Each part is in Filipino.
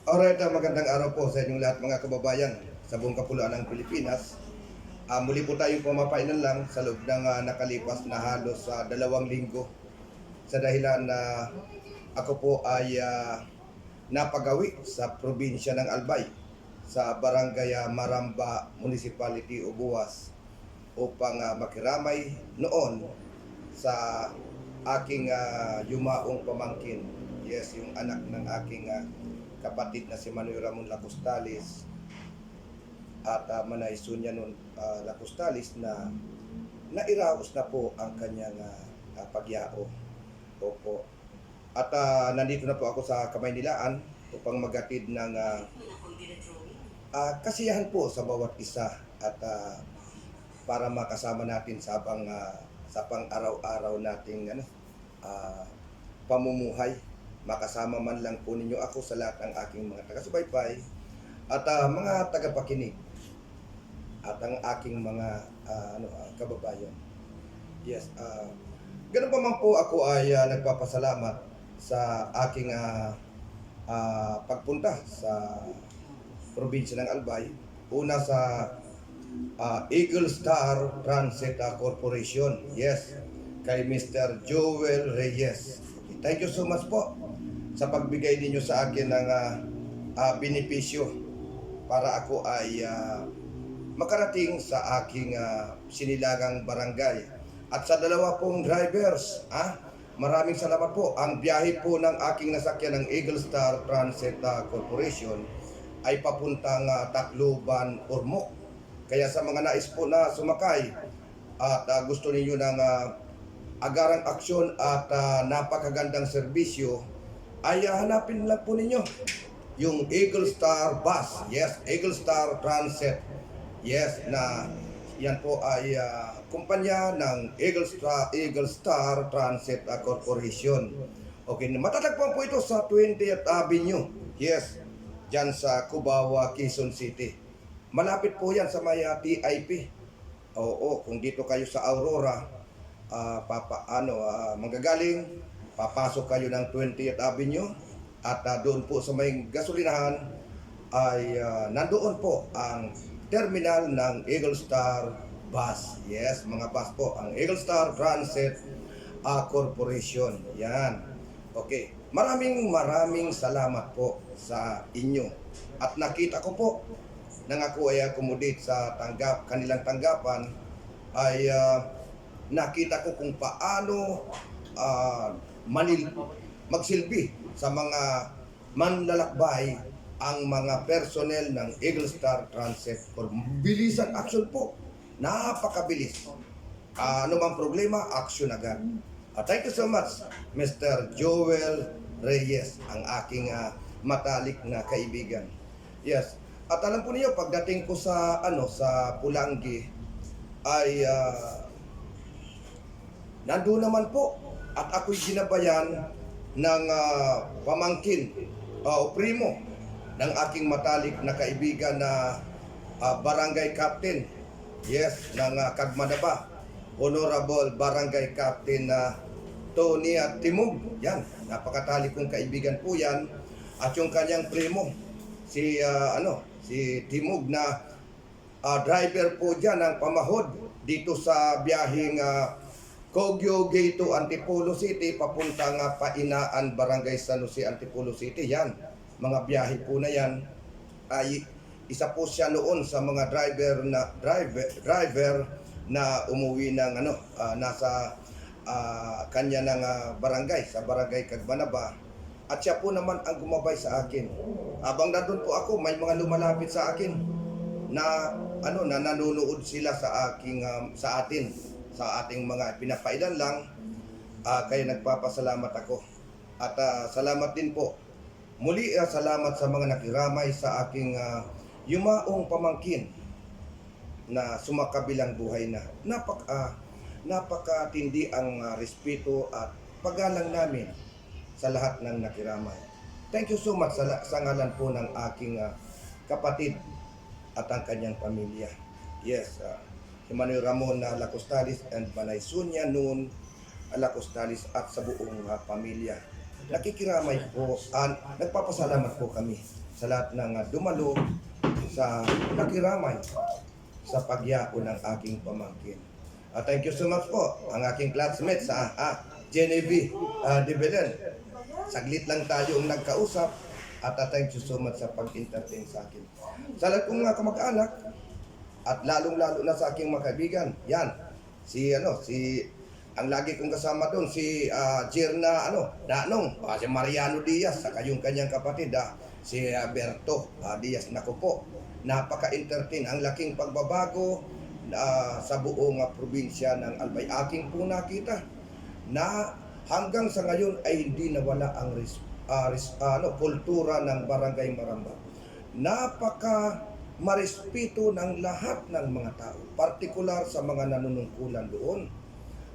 Alright, magandang araw po sa inyong lahat mga kababayan sa buong kapuluan ng Pilipinas. Muli po tayong pumapainan lang sa loob ng nakalipas na halos 2 linggo sa dahilan na ako po ay napagawi sa probinsya ng Albay sa barangay Maramba Municipality, Ubuas upang makiramay noon sa aking yumaong pamangkin. Yes, yung anak ng aking kapatid na si Manuel Ramon Lacostales at Manay Sunya nun Lacostales na nairaos na po ang kanyang pagyao. Opo. At nandito na po ako sa Kamaynilaan upang maghatid ng kasiyahan po sa bawat isa at para makasama natin sa pang-araw-araw nating pamumuhay. Makasama man lang po ninyo ako sa lahat ng aking mga taga-subaybay at mga tagapakinig at ang aking mga kababayan. Yes, ganun pa man po ako ay nagpapasalamat sa aking pagpunta sa probinsya ng Albay. Una sa Eagle Star Transit Corporation. Yes, kay Mr. Joel Reyes. Thank you so much po sa pagbigay ninyo sa akin ng benepisyo para ako ay makarating sa aking sinilagang barangay. At sa dalawa pong drivers, maraming salamat po. Ang biyahe po ng aking nasakyan ng Eagle Star Transit Corporation ay papuntang Tacloban, Ormoc. Kaya sa mga nais po na sumakay at gusto ninyo ng agarang aksyon at napakagandang serbisyo, ay hanapin lang po ninyo yung Eagle Star Bus. Yes, Eagle Star Transit. Yes, na yan po ay kumpanya ng Eagle Star Transit Corporation. Okay, matatagpuan po ito sa 20th Avenue. Yes, dyan sa Cubao, Quezon City. Malapit po yan sa may TIP. Oo, kung dito kayo sa Aurora, manggagaling, papasok kayo ng 20th Avenue at doon po sa may gasolinahan ay nandoon po ang terminal ng Eagle Star Bus. Yes, mga bus po, ang Eagle Star Transit Corporation. Yan. Okay. Maraming salamat po sa inyo. At nakita ko po nang ako ay accommodate sa kanilang tanggapan ay nakita ko kung paano magsilbi sa mga manlalakbay ang mga personnel ng Eagle Star Transit. Bilisan action po. Napakabilis. Ano mang problema, action agad. Thank you so much, Mr. Joel Reyes, ang aking matalik na kaibigan. Yes. At alam po niyo, pagdating ko sa Pulangi ay nandoon naman po at ako'y ginabayan ng pamangkin o primo ng aking matalik na kaibigan na barangay captain. Yes, ng Cagmanaba, Honorable Barangay Captain Tony Timog. Yan, napakatalik kong kaibigan po yan. At yung kanyang primo, si Timog na driver po dyan ng pamahod dito sa biyaheng Kogyo Gate to Antipolo City papuntang Painaan, Barangay San Jose, Antipolo City. Yan, mga biyahe po na yan ay isa po siya noon sa mga driver na umuwi ng nasa kanya ng barangay, sa barangay Cagmanaba. At siya po naman ang gumabay sa akin. Habang nandun po ako, may mga lumalapit sa akin na nanonood sila sa atin, sa ating mga pinapailan lang. Kaya nagpapasalamat ako. At salamat din po. Muli salamat sa mga nakiramay sa aking yumaong pamangkin na sumakabilang buhay na. Napakatindi ang respeto at paggalang namin sa lahat ng nakiramay. Thank you so much sa ngalan po ng aking kapatid at ang kanyang pamilya. Yes, si Manuel Ramon Lacostales and Manay Sunya noon Alacostalis at sa buong pamilya. Nakikiramay po, nagpapasalamat po kami sa lahat ng dumalo sa nakiramay sa pagyao ng aking pamangkin. Thank you so much po, ang aking classmate sa Genevieve de Belen. Saglit lang tayong nagkausap at thank you so much sa pag-entertain sa akin. Sa lahat kong kamag-anak at lalong-lalo na sa aking mga kaibigan, yan, si ang lagi kong kasama doon, si Jirna, Nanong, si Mariano Diaz, saka yung kanyang kapatid, si Berto Diaz. Naku po, napaka-entertain. Ang laking pagbabago sa buong probinsya ng Albay. Aking po nakita na hanggang sa ngayon ay hindi nawala ang kultura ng Barangay Maramba. Napaka marespeto ng lahat ng mga tao, partikular sa mga nanunungkulan doon.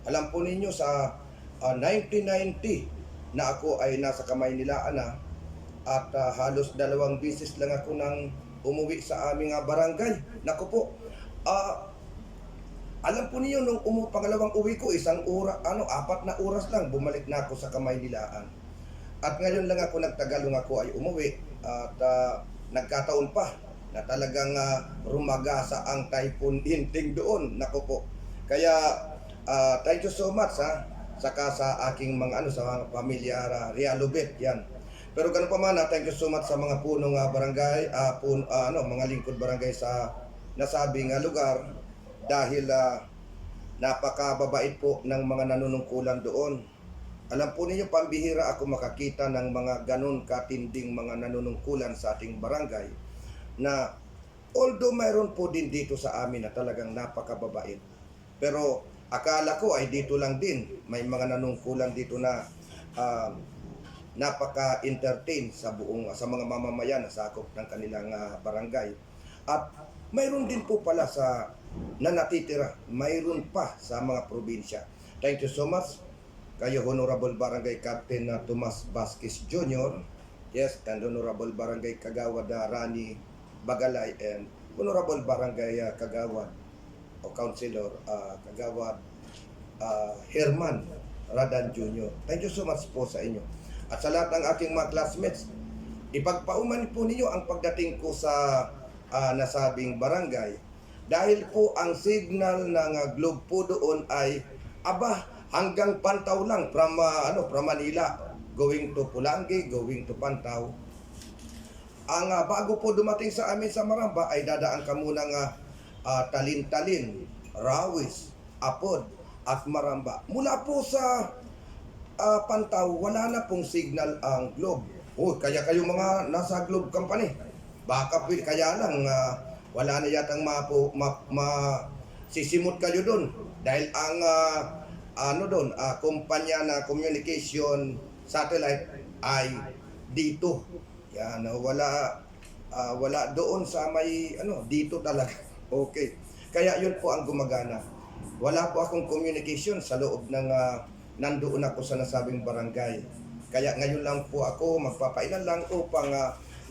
Alam po ninyo sa 1990 na ako ay nasa kamay nila at halos 2 beses lang ako nang umuwi sa aming barangay. Naku po, alam po niyo nung pangalawang uwi ko, 4 na oras lang bumalik na ako sa kamay nilaan. At ngayon lang ako nagtagalong ako ay umuwi at nagkataon pa na talagang rumagasa ang Typhoon Inting doon. Naku po. Kaya thank you so much saka sa aking mga sa mga pamilya Realobet yan. Pero ganun pa man, thank you so much sa mga punong barangay, mga lingkod barangay sa nasabing lugar dahil napakababait po ng mga nanunungkulan doon. Alam po ninyo, pambihira ako makakita ng mga ganun katinding mga nanunungkulan sa ating barangay na although mayroon po din dito sa amin na talagang napakababait. Pero akala ko ay dito lang din. May mga nanungkulan dito na napaka-entertain sa mga mamamayan na sakop ng kanilang barangay. At mayroon din po pala na natitira. Mayroon pa sa mga probinsya. Thank you so much kayo Honorable Barangay Captain Tomas Vasquez Jr. Yes, and Honorable Barangay Kagawad Rani Bagalay and Honorable Barangay Kagawad o Councilor Kagawad Herman Radan Jr. Thank you so much po sa inyo. At sa lahat ng aking mga classmates, ipagpauman po ninyo ang pagdating ko sa nasabing barangay. Dahil po ang signal ng globe po doon ay hanggang Pantaw lang from Manila going to Pulangi, going to Pantaw. Ang bago po dumating sa amin sa Maramba ay dadaan ka muna Talin-Talin, Rawis, Apod at Maramba. Mula po sa Pantaw, wala na pong signal ang Globe. Kaya kayo mga nasa Globe Company, baka kaya lang wala na yatang sisimot kayo doon. Dahil ang kumpanya na communication satellite ay dito. Yan, wala doon sa may dito talaga. Okay. Kaya yun po ang gumagana. Wala po akong communication sa loob ng nandoon ako sa nasabing barangay. Kaya ngayon lang po ako magpapailan lang upang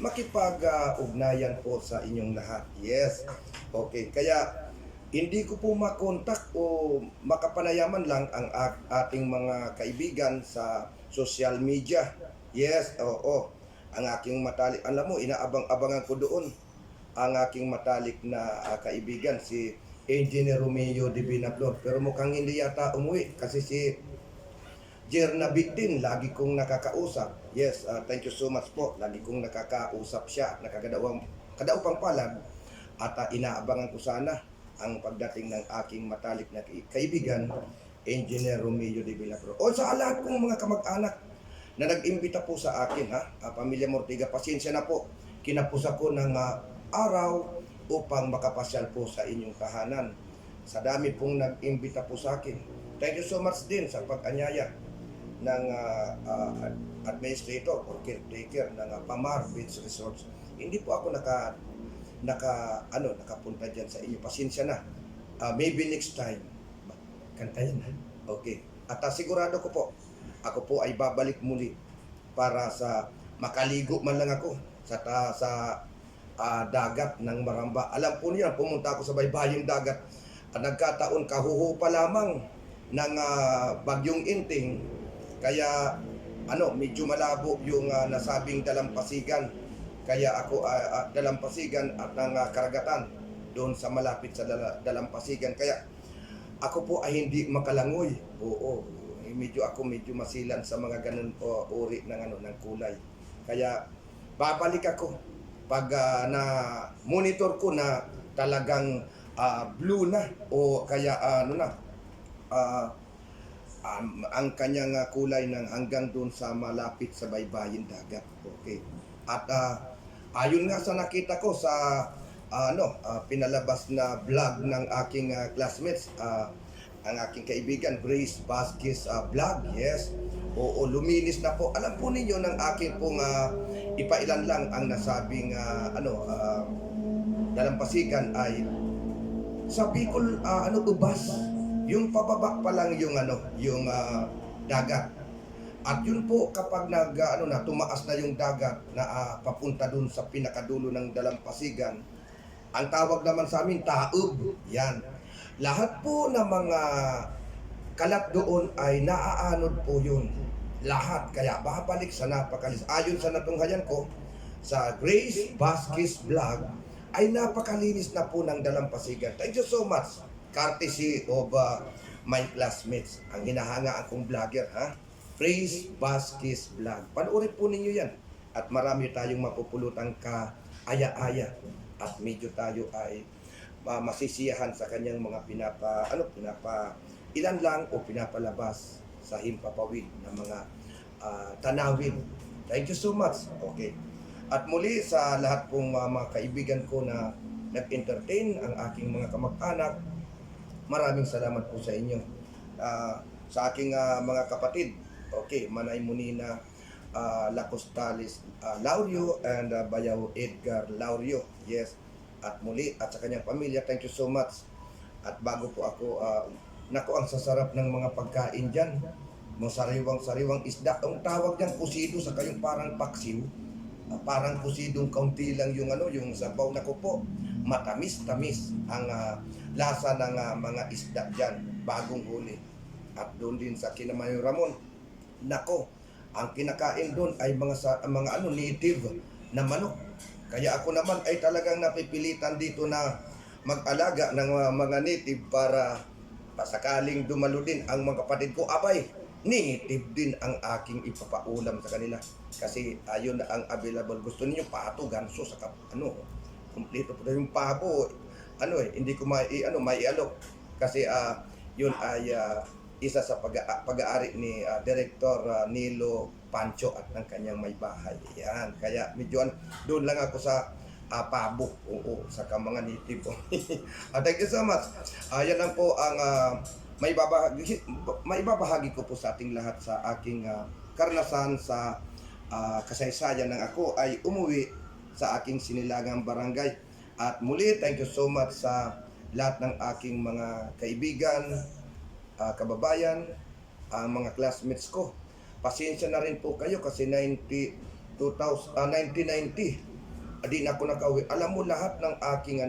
makipag-ugnayan po sa inyong lahat. Yes. Okay. Kaya hindi ko po makontak o makapanayaman lang ang ating mga kaibigan sa social media. Yes, oo. Ang aking matalik, alam mo, inaabang-abangan ko doon ang aking matalik na kaibigan, si Engineer Romeo de Binaflor. Pero mukhang hindi yata umuwi kasi si Jirna Bigdin, lagi kong nakakausap. Yes, thank you so much po. Lagi kong nakakausap siya, kadaupang palad. At inaabangan ko sana ang pagdating ng aking matalik na kaibigan, Engineer Romeo de Binaflor. O sa lahat kong mga kamag-anak na nag-imbita po sa akin, Pamilya Mortiga, pasensya na po. Kinapos ako ng araw upang makapasyal po sa inyong tahanan. Sa dami pong nag-imbita po sa akin. Thank you so much din sa pag-anyaya ng administrator or caretaker ng Pamar Beach Resorts. Hindi po ako nakapunta dyan sa inyo. Pasensya na. Maybe next time. Kantayan na. Okay. At sigurado ko po, ako po ay babalik muli para sa makaligo man lang ako sa dagat ng Maramba. Alam po niya, pumunta ako sa baybaying dagat at nagkataon kahuho pa lamang ng bagyong Inting, kaya medyo malabo yung nasabing dalampasigan. Kaya ako dalampasigan at ng karagatan doon sa malapit sa dalampasigan. Kaya ako po ay hindi makalangoy. Oo, medyo masilan sa mga ganun po uri ng kulay. Kaya babalik ako pag na monitor ko na talagang blue na o kaya ang kanyang kulay ng hanggang doon sa malapit sa baybayin dagat. Okay. At ayon nga sa nakita ko sa pinalabas na vlog ng aking classmates, ang aking kaibigan Grace Vasquez vlog, yes. Oo, luminis na po. Alam po ninyo ng aking pong ipailan lang ang nasabing dalampasigan ay sa Bicol, ubas. Yung pababa pa lang yung dagat. At yun po kapag tumaas na yung dagat na papunta dun sa pinakadulo ng dalampasigan, ang tawag naman sa amin taob. Yan. Lahat po ng mga kalat doon ay naaanod po yun. Lahat. Kaya babalik sa napakalis. Ayon sa natunghayan ko sa Grace Vasquez vlog, ay napakalinis na po ng dalampasigan. Thank you so much. Courtesy of my classmates. Ang hinahangaan kong vlogger, ha? Grace Vasquez vlog. Panoorin po ninyo yan. At marami tayong mapupulutang kaaya-aya. At medyo tayo ay masisiyahan sa kanyang mga ilan lang o pinapalabas sa himpapawid ng mga tanawin. Thank you so much. Okay. At muli sa lahat pong mga kaibigan ko na nag-entertain ang aking mga kamag-anak, maraming salamat po sa inyo. Sa aking mga kapatid, okay, Manay Munina Lacostales Laurio and Bayaw Edgar Laurio, yes. At muli, at sa kanyang pamilya, thank you so much. At bago po ako, ang sasarap ng mga pagkain dyan. Mga sariwang isda. Ang tawag dyan, kusido, sa kayong parang paksiw. Parang kusidong kaunti lang yung sabaw na ko po. Matamis-tamis ang lasa ng mga isda dyan, bagong huli. At doon din sa Kinamayo Ramon, nako, ang kinakain doon ay mga native na manok. Kaya ako naman ay talagang napipilitan dito na mag-alaga ng mga native para pasakaling dumalo din ang mga kapatid ko. Abay, native din ang aking ipapaulam sa kanila. Kasi ayun na ang available. Gusto niyo pato, ganso, saka kumpleto po yung pabo. Hindi ko maialok. Kasi yun ay isa sa pag-aari ni Director Nilo Pancho at ng kanyang may bahay. Yan. Kaya medyo doon lang ako sa pabo. Oo, sa mga native. Thank you so much. Yan lang po ang maibabahagi ko po sa ating lahat sa aking karanasan sa kasaysayan ng ako ay umuwi sa aking sinilagang barangay. At muli, thank you so much sa lahat ng aking mga kaibigan, kababayan, mga classmates ko. Pasensya na rin po kayo kasi 1990, di na ako nakauwi. Alam mo lahat ng aking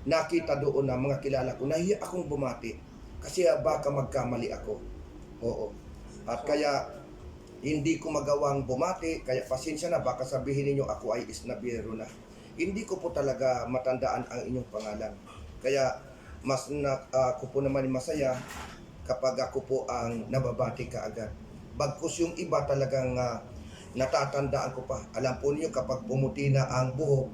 nakita doon na mga kilala ko, nahiya akong bumati kasi baka magkamali ako. Oo. At kaya hindi ko magawang bumati, kaya pasensya na, baka sabihin niyo ako ay isnabiro na. Hindi ko po talaga matandaan ang inyong pangalan. Kaya ako po naman masaya kapag ako po ang nababati kaagad. Bagkus yung iba talagang natatandaan ko pa. Alam po niyo kapag pumuti na ang buhok,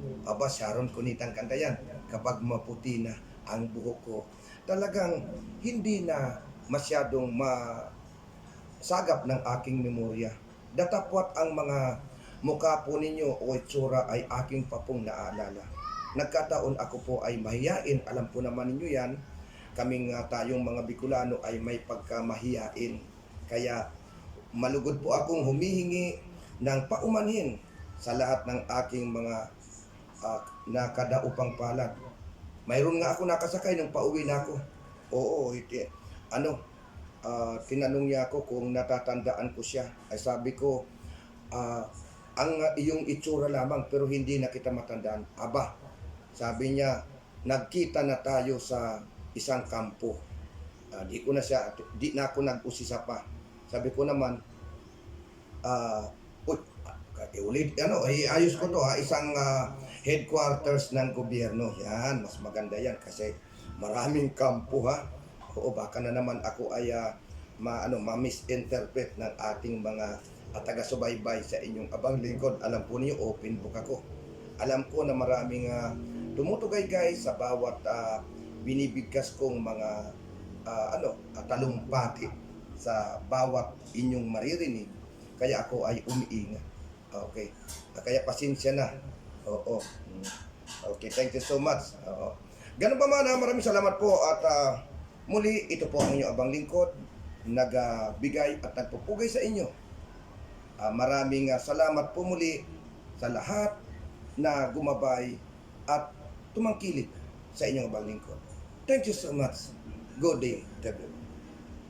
Sharon Cunitang kanta yan. Kapag maputi na ang buhok ko, talagang hindi na masyadong masagap ng aking memorya. Datapwat ang mga mukha po ninyo o itsura ay aking papong naalala. Nagkataon ako po ay mahiyain, alam po naman ninyo yan. Kaming tayong mga Bicolano ay may pagkamahiyain. Kaya malugod po akong humihingi ng paumanhin sa lahat ng aking mga nakadaupang palad. Mayroon nga ako nakasakay nung pauwi na ako. Oo, tinanong niya ako kung natatandaan ko siya. Ay sabi ko, ang iyong itsura lamang pero hindi na kita matandaan. Aba, sabi niya, nagkita na tayo sa isang kampo. Di na ako nag-usisa pa. Sabi ko naman, uy, iayos ko to ha, isang headquarters ng gobyerno. Yan, mas maganda yan kasi maraming kampo ha. Oo, baka na naman ako ay ma-misinterpret ng ating mga taga-subaybay sa inyong abang lingkod. Alam po niyo, open book ako. Alam ko na maraming tumutugay guys sa bawat binibigkas kong mga talumpati sa bawat inyong maririnig. Kaya ako ay umiingat. Okay. Kaya pasensya na. Oo. Okay, thank you so much. Oo. Ganun pa man, maraming salamat po at muli ito po ang inyong abang lingkod, nagbigay at nagpupugay sa inyo. Maraming salamat po muli sa lahat na gumabay at tumangkilik sa inyong abang lingkod. Thank you so much. Good day to everyone.